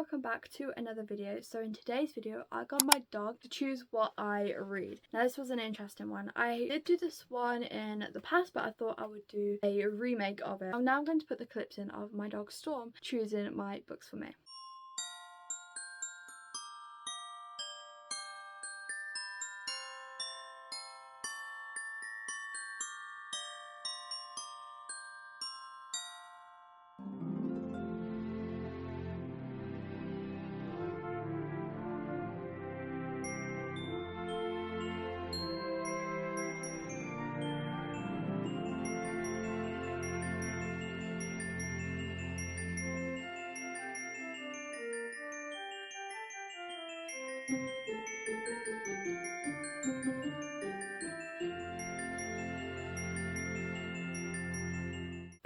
welcome back to another video. So in today's video I got my dog to choose what I read. Now this was an interesting one. I did do this one in the past, but I thought I would do a remake of it. I'm now going to put the clips in of my dog Storm choosing my books for me.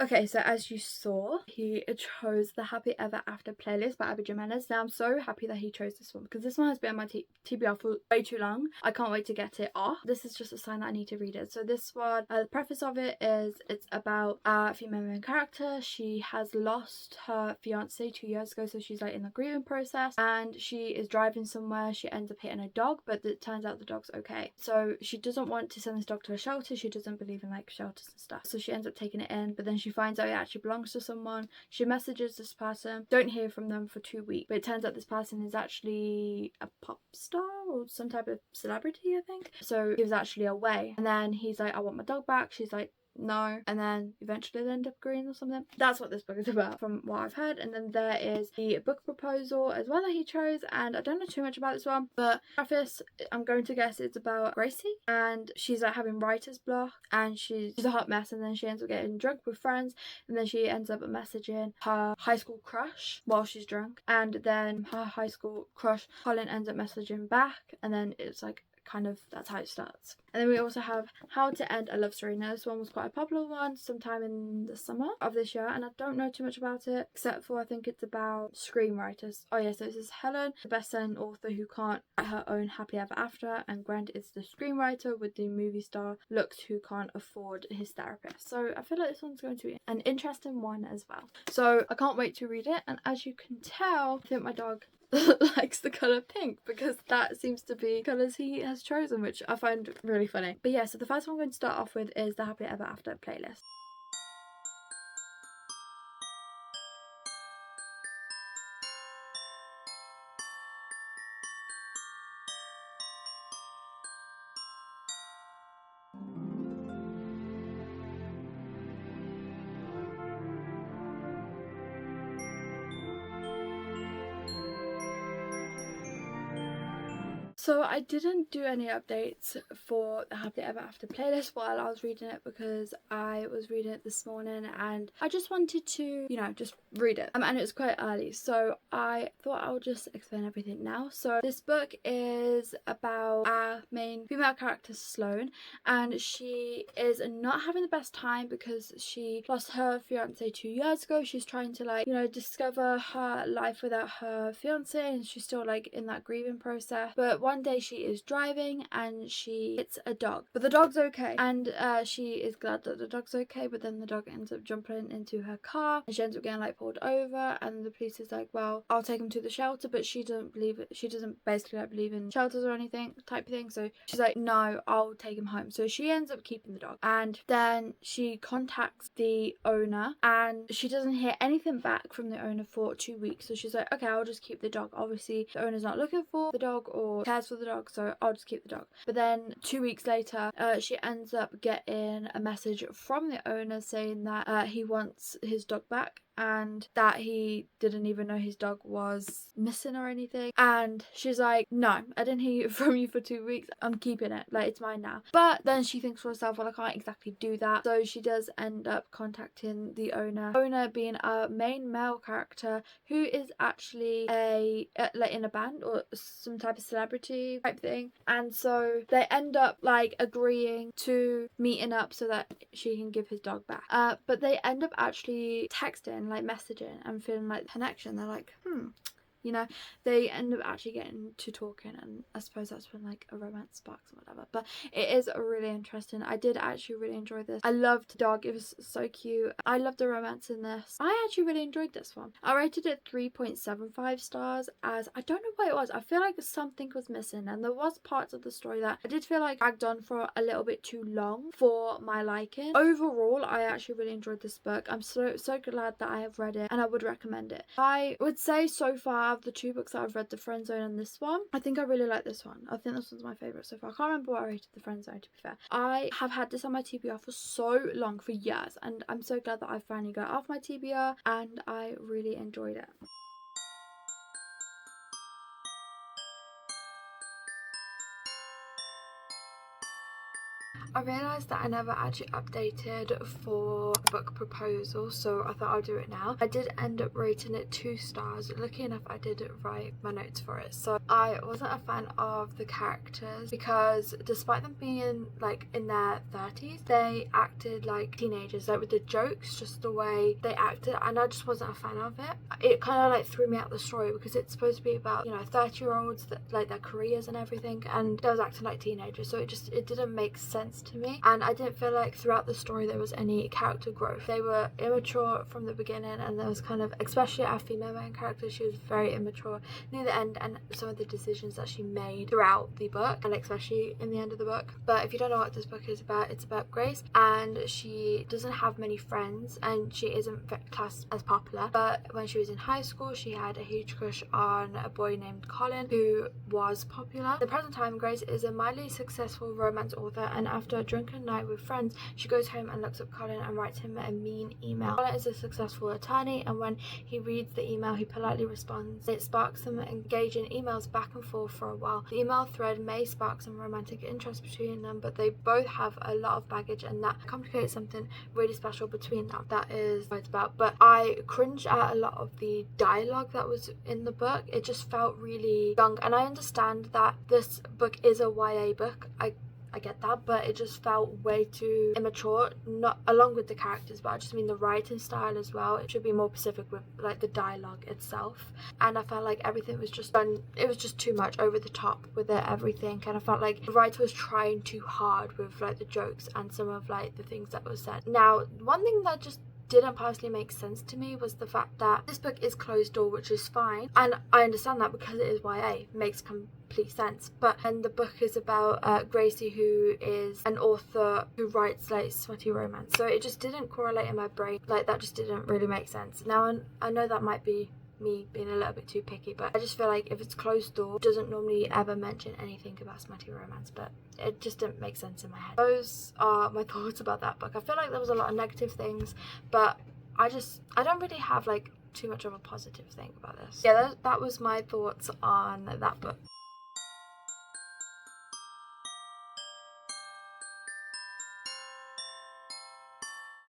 Okay, so as you saw, he chose the Happy Ever After playlist by Abby Jimenez. Now I'm so happy that he chose this one because this one has been on my TBR for way too long. I can't wait to get it off. This is just a sign that I need to read it. So this one, the preface of it is it's about a female main character. She has lost her fiance 2 years ago, so she's like in the grieving process, and she is driving somewhere. She ends up hitting a dog, but it turns out the dog's okay. So she doesn't want to send this dog to a shelter. She doesn't believe in like shelters and stuff. So she ends up taking it in, but then she finds out it actually belongs to someone. She messages this person, don't hear from them for 2 weeks, but it turns out this person is actually a pop star or some type of celebrity, I think. So he was actually away, and then he's like, I want my dog back. She's like, no, and then eventually they end up agreeing or something. That's what this book is about from what I've heard. And then there is the book proposal as well that he chose, and I don't know too much about this one, but preface, I'm going to guess it's about Gracie, and she's like having writer's block, and she's a hot mess, and then she ends up getting drunk with friends, and then she ends up messaging her high school crush while she's drunk, and then her high school crush Colin ends up messaging back, and then it's like kind of that's how it starts. And then we also have How to End a Love Story. Now this one was quite a popular one sometime in the summer of this year, and I don't know too much about it except for I think it's about screenwriters. Oh yeah, so this is Helen, the best-selling author who can't write her own happy ever after, and Grant is the screenwriter with the movie star Lux who can't afford his therapist. So I feel like this one's going to be an interesting one as well. So I can't wait to read it, and as you can tell, I think my dog likes the colour pink because that seems to be colours he has chosen, which I find really funny. But yeah, so the first one I'm going to start off with is the Happy Ever After playlist. So I didn't do any updates for the Happy Ever After playlist while I was reading it because I was reading it this morning and I just wanted to, you know, just read it. And it was quite early, so I thought I would just explain everything now. So this book is about our main female character Sloane, and she is not having the best time because she lost her fiance 2 years ago. She's trying to like, you know, discover her life without her fiance, and she's still like in that grieving process. But one day she is driving and she hits a dog, but the dog's okay, and she is glad that the dog's okay, but then the dog ends up jumping into her car and she ends up getting like pulled over, and the police is like, well, I'll take him to the shelter, but she doesn't believe it. She doesn't basically like believe in shelters or anything type of thing, so she's like, no, I'll take him home. So she ends up keeping the dog, and then she contacts the owner and she doesn't hear anything back from the owner for 2 weeks. So she's like, okay, I'll just keep the dog. Obviously the owner's not looking for the dog or cares for the dog, so I'll just keep the dog. But then 2 weeks later she ends up getting a message from the owner saying that he wants his dog back, and that he didn't even know his dog was missing or anything. And she's like, no, I didn't hear from you for 2 weeks, I'm keeping it, like it's mine now. But then she thinks to herself, well, I can't exactly do that, so she does end up contacting the owner being a main male character who is actually a like in a band or some type of celebrity type thing, and so they end up like agreeing to meeting up so that she can give his dog back. But they end up actually texting, like messaging, and feeling like connection. They're like, you know, they end up actually getting to talking, and I suppose that's when like a romance sparks or whatever. But it is really interesting. I did actually really enjoy this. I loved the dog, it was so cute. I loved the romance in this. I actually really enjoyed this one. I rated it 3.75 stars, as I don't know what it was. I feel like something was missing, and there was parts of the story that I did feel like dragged on for a little bit too long for my liking. Overall, I actually really enjoyed this book. I'm so glad that I have read it, and I would recommend it. I would say so far of the two books that I've read, The Friend Zone and this one, I think I really like this one. I think this one's my favourite so far. I can't remember what I rated The Friend Zone, to be fair. I have had this on my TBR for so long, for years, and I'm so glad that I finally got off my TBR, and I really enjoyed it. I realised that I never actually updated for book proposal, so I thought I'll do it now. I did end up rating it 2 stars. Lucky enough, I did write my notes for it. So I wasn't a fan of the characters because despite them being like in their 30s, they acted like teenagers, like with the jokes, just the way they acted, and I just wasn't a fan of it. It kind of like threw me out the story because it's supposed to be about, you know, 30-year-olds that like their careers and everything, and they was acting like teenagers, so it didn't make sense to me, and I didn't feel like throughout the story there was any character growth. They were immature from the beginning, and there was kind of, especially our female main character, she was very immature near the end, and some of the decisions that she made throughout the book, and especially in the end of the book. But if you don't know what this book is about, it's about Grace, and she doesn't have many friends, and she isn't classed as popular, but when she was in high school she had a huge crush on a boy named Colin who was popular. At the present time, Grace is a mildly successful romance author, and after a drunken night with friends, she goes home and looks up Colin and writes him a mean email. Colin is a successful attorney, and when he reads the email he politely responds. It sparks some engaging emails back and forth for a while. The email thread may spark some romantic interest between them, but they both have a lot of baggage, and that complicates something really special between them. That is what it's about. But I cringed at a lot of the dialogue that was in the book. It just felt really young, and I understand that this book is a YA book. I get that, but it just felt way too immature, not along with the characters, but I just mean the writing style as well. It should be more specific with like the dialogue itself, and I felt like everything was just done, it was just too much, over the top with it, everything, and I felt like the writer was trying too hard with like the jokes and some of like the things that were said. Now, one thing that just didn't personally make sense to me was the fact that this book is closed door, which is fine, and I understand that because it is YA, makes complete sense. But and the book is about Gracie, who is an author who writes like smutty romance, so it just didn't correlate in my brain. Like, that just didn't really make sense. Now I know that might be me being a little bit too picky, but I just feel like if it's closed door, it doesn't normally ever mention anything about smutty romance, but it just didn't make sense in my head. Those are my thoughts about that book. I feel like there was a lot of negative things, but I don't really have like too much of a positive thing about this. Yeah, that was my thoughts on that book.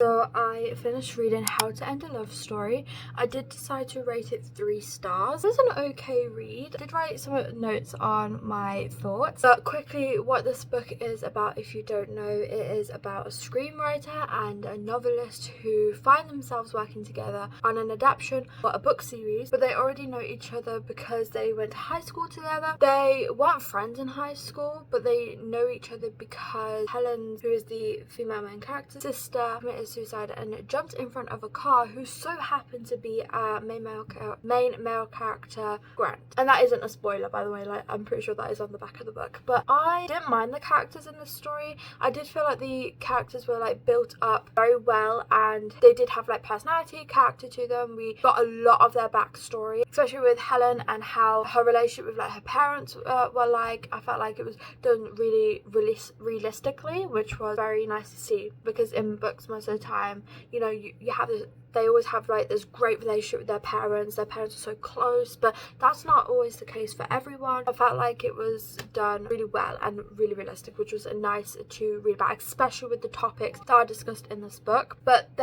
So I finished reading How to End a Love Story. I did decide to rate it 3 stars. It was an okay read. I did write some notes on my thoughts. But quickly, what this book is about, if you don't know, it is about a screenwriter and a novelist who find themselves working together on an adaptation for a book series, but they already know each other because they went to high school together. They weren't friends in high school, but they know each other because Helen, who is the female main character's sister, committed suicide and jumped in front of a car who so happened to be our main male character, Grant. And that isn't a spoiler, by the way, like I'm pretty sure that is on the back of the book. But I didn't mind the characters in this story. I did feel like the characters were like built up very well, and they did have like personality, character to them. We got a lot of their backstory, especially with Helen and how her relationship with like her parents were like. I felt like it was done really realistically, which was very nice to see, because in books most of the time, you know, you have this, they always have like this great relationship with their parents are so close, but that's not always the case for everyone. I felt like it was done really well and really realistic, which was nice to read about, especially with the topics that are discussed in this book. But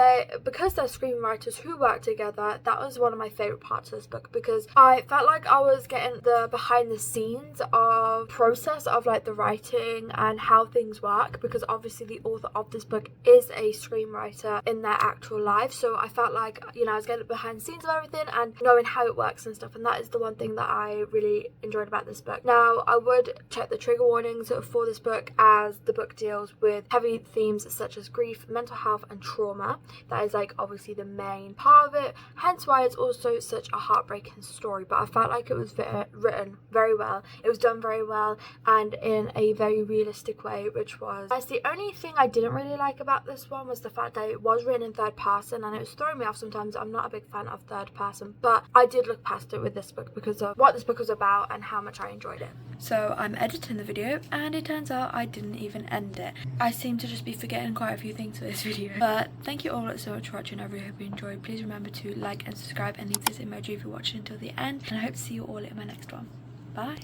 because they're screenwriters who work together, that was one of my favorite parts of this book, because I felt like I was getting the behind the scenes of process of like the writing and how things work, because obviously the author of this book is a screenwriter in their actual life, so I felt like, you know, I was getting behind the scenes of everything and knowing how it works and stuff, and that is the one thing that I really enjoyed about this book. Now, I would check the trigger warnings for this book, as the book deals with heavy themes such as grief, mental health and trauma. That is like obviously the main part of it, hence why it's also such a heartbreaking story. But I felt like it was written very well, it was done very well, and in a very realistic way, which was nice. The only thing I didn't really like about this one was the fact that it was written in third person, and it was throwing me off sometimes. I'm not a big fan of third person, but I did look past it with this book because of what this book was about and how much I enjoyed it. So I'm editing the video and it turns out I didn't even end it. I seem to just be forgetting quite a few things for this video. But thank you all so much for watching. I really hope you enjoyed. Please remember to like and subscribe and leave this emoji if you're watching until the end. And I hope to see you all in my next one. Bye.